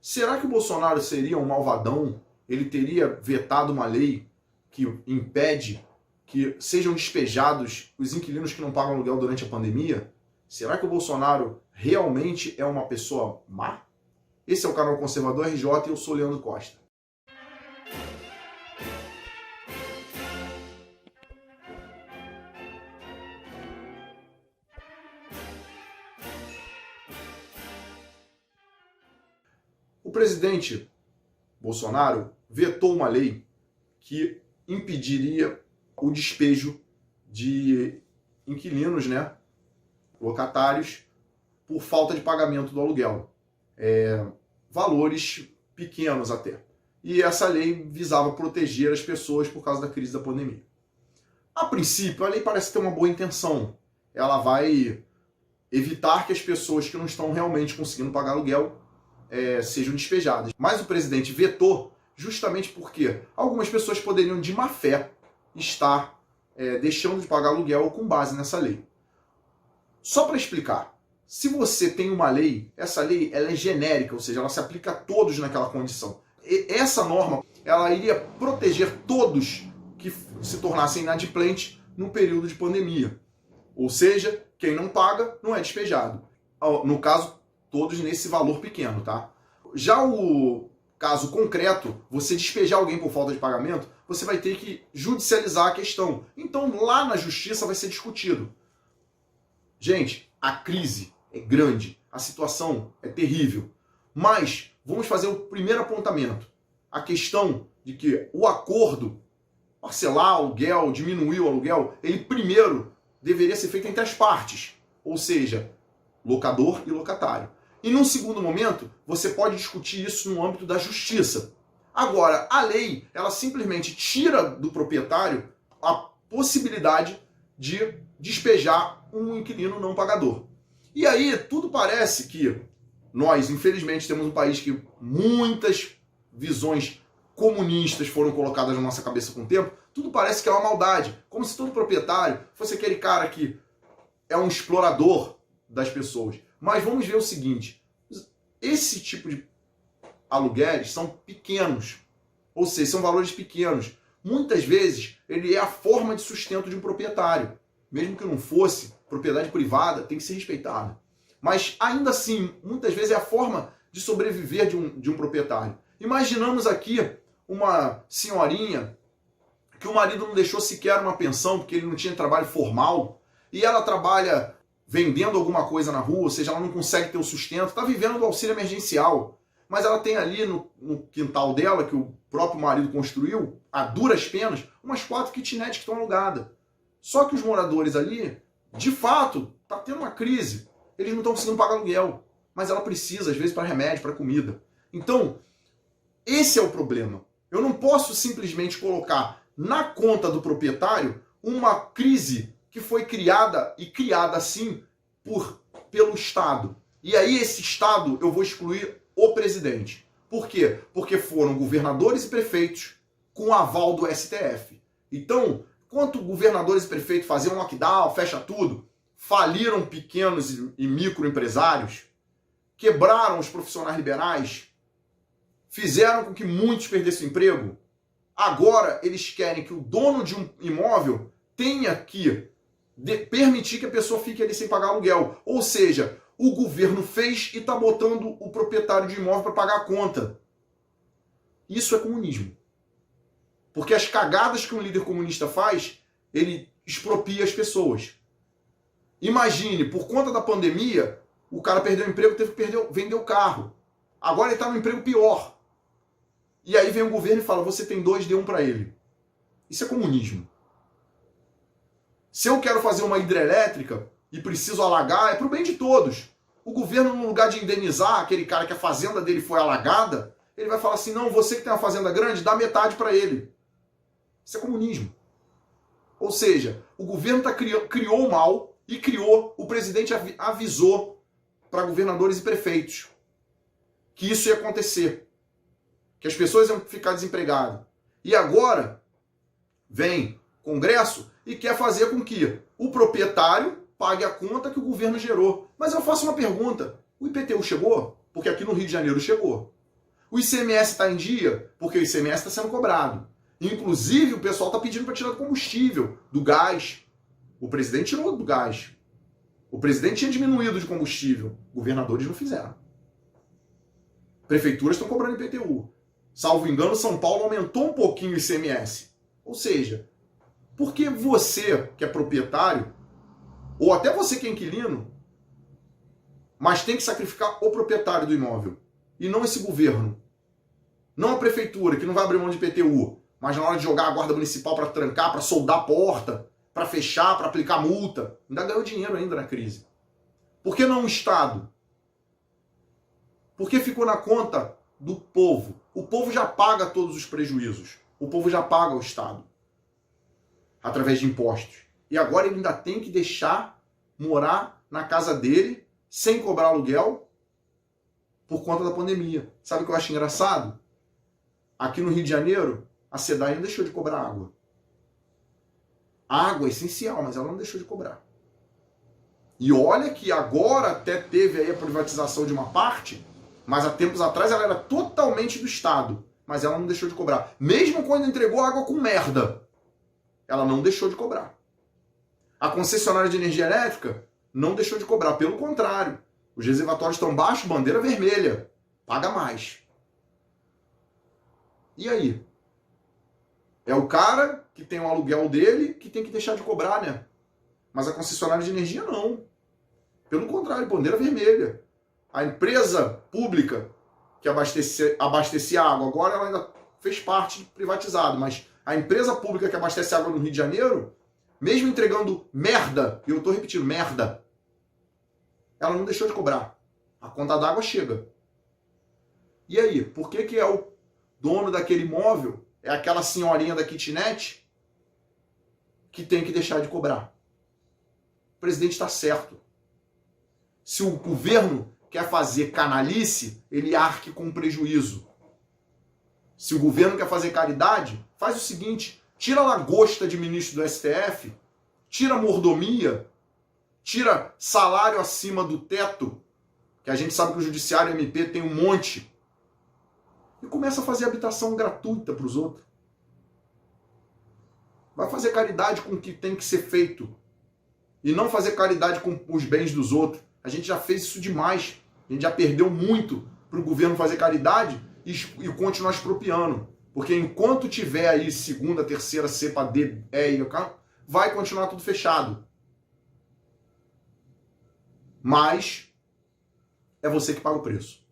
Será que o Bolsonaro seria um malvadão? Ele teria vetado uma lei que impede que sejam despejados os inquilinos que não pagam aluguel durante a pandemia? Será que o Bolsonaro realmente é uma pessoa má? Esse é o canal Conservador RJ e eu sou Leandro Costa. O presidente Bolsonaro vetou uma lei que impediria o despejo de inquilinos, locatários, por falta de pagamento do aluguel. Valores pequenos até. E essa lei visava proteger as pessoas por causa da crise da pandemia. A princípio, a lei parece ter uma boa intenção. Ela vai evitar que as pessoas que não estão realmente conseguindo pagar aluguel sejam despejadas. Mas o presidente vetou justamente porque algumas pessoas poderiam, de má fé, estar deixando de pagar aluguel com base nessa lei. Só para explicar, se você tem uma lei, essa lei ela é genérica, ou seja, ela se aplica a todos naquela condição. E essa norma ela iria proteger todos que se tornassem inadimplentes no período de pandemia. Ou seja, quem não paga não é despejado. No caso, todos nesse valor pequeno, tá? Já o caso concreto, você despejar alguém por falta de pagamento, você vai ter que judicializar a questão. Então, lá na justiça vai ser discutido. Gente, a crise é grande, a situação é terrível. Mas vamos fazer o primeiro apontamento. A questão de que o acordo, parcelar aluguel, diminuir o aluguel, ele primeiro deveria ser feito entre as partes. Ou seja, locador e locatário. E num segundo momento, você pode discutir isso no âmbito da justiça. Agora, a lei, ela simplesmente tira do proprietário a possibilidade de despejar um inquilino não pagador. E aí, tudo parece que nós, infelizmente, temos um país que muitas visões comunistas foram colocadas na nossa cabeça com o tempo, tudo parece que é uma maldade. Como se todo proprietário fosse aquele cara que é um explorador das pessoas. Mas vamos ver o seguinte, esse tipo de aluguéis são pequenos, ou seja, são valores pequenos. Muitas vezes ele é a forma de sustento de um proprietário. Mesmo que não fosse, propriedade privada tem que ser respeitada. Mas ainda assim, muitas vezes é a forma de sobreviver de um proprietário. Imaginamos aqui uma senhorinha que o marido não deixou sequer uma pensão porque ele não tinha trabalho formal e ela trabalha vendendo alguma coisa na rua, ou seja, ela não consegue ter o sustento, está vivendo do auxílio emergencial. Mas ela tem ali no quintal dela, que o próprio marido construiu, a duras penas, umas 4 kitnets que estão alugadas. Só que os moradores ali, de fato, está tendo uma crise. Eles não estão conseguindo pagar aluguel. Mas ela precisa, às vezes, para remédio, para comida. Então, esse é o problema. Eu não posso simplesmente colocar na conta do proprietário uma crise que foi criada assim pelo Estado. E aí esse Estado eu vou excluir o presidente. Por quê? Porque foram governadores e prefeitos com aval do STF. Então, enquanto governadores e prefeitos faziam lockdown, fecha tudo, faliram pequenos e microempresários, quebraram os profissionais liberais, fizeram com que muitos perdessem o emprego, agora eles querem que o dono de um imóvel tenha que permitir que a pessoa fique ali sem pagar aluguel. Ou seja, o governo fez e está botando o proprietário de imóvel para pagar a conta. Isso é comunismo. Porque as cagadas que um líder comunista faz, ele expropria as pessoas. Imagine, por conta da pandemia, o cara perdeu o emprego, teve que vender o carro. Agora ele está no emprego pior. E aí vem o governo e fala, você tem 2, dê 1 para ele. Isso é comunismo. Se eu quero fazer uma hidrelétrica e preciso alagar, é para o bem de todos. O governo, no lugar de indenizar aquele cara que a fazenda dele foi alagada, ele vai falar assim, não, você que tem uma fazenda grande, dá metade para ele. Isso é comunismo. Ou seja, o governo criou o mal e o presidente avisou para governadores e prefeitos que isso ia acontecer. Que as pessoas iam ficar desempregadas. E agora vem o Congresso e quer fazer com que o proprietário pague a conta que o governo gerou. Mas eu faço uma pergunta. O IPTU chegou? Porque aqui no Rio de Janeiro chegou. O ICMS está em dia porque o ICMS está sendo cobrado. Inclusive, o pessoal está pedindo para tirar do combustível, do gás. O presidente tirou do gás. O presidente tinha diminuído de combustível. Governadores não fizeram. Prefeituras estão cobrando IPTU. Salvo engano, São Paulo aumentou um pouquinho o ICMS. Ou seja, porque você que é proprietário, ou até você que é inquilino, mas tem que sacrificar o proprietário do imóvel, e não esse governo. Não a prefeitura, que não vai abrir mão de IPTU, mas na hora de jogar a guarda municipal para trancar, para soldar a porta, para fechar, para aplicar multa, ainda ganhou dinheiro ainda na crise. Por que não o Estado? Porque ficou na conta do povo. O povo já paga todos os prejuízos. O povo já paga o Estado. Através de impostos. E agora ele ainda tem que deixar morar na casa dele sem cobrar aluguel por conta da pandemia. Sabe o que eu acho engraçado? Aqui no Rio de Janeiro, a SEDAI não deixou de cobrar água. A água é essencial, mas ela não deixou de cobrar. E olha que agora até teve aí a privatização de uma parte, mas há tempos atrás ela era totalmente do Estado. Mas ela não deixou de cobrar. Mesmo quando entregou água com merda, ela não deixou de cobrar. A concessionária de energia elétrica não deixou de cobrar. Pelo contrário, os reservatórios estão baixos, bandeira vermelha. Paga mais. E aí? É o cara que tem o aluguel dele que tem que deixar de cobrar, né? Mas a concessionária de energia não. Pelo contrário, bandeira vermelha. A empresa pública que abastecia água, agora ela ainda fez parte privatizado, mas a empresa pública que abastece água no Rio de Janeiro, mesmo entregando merda, e eu estou repetindo, merda, ela não deixou de cobrar. A conta d'água chega. E aí, por que é o dono daquele imóvel, é aquela senhorinha da kitnet, que tem que deixar de cobrar? O presidente está certo. Se o governo quer fazer canalice, ele arque com prejuízo. Se o governo quer fazer caridade, faz o seguinte, tira a lagosta de ministro do STF, tira a mordomia, tira salário acima do teto, que a gente sabe que o judiciário MP tem um monte, e começa a fazer habitação gratuita para os outros. Vai fazer caridade com o que tem que ser feito. E não fazer caridade com os bens dos outros. A gente já fez isso demais. A gente já perdeu muito para o governo fazer caridade e continuar expropriando. Porque enquanto tiver aí segunda, terceira, cepa D, E e K, vai continuar tudo fechado. Mas é você que paga o preço.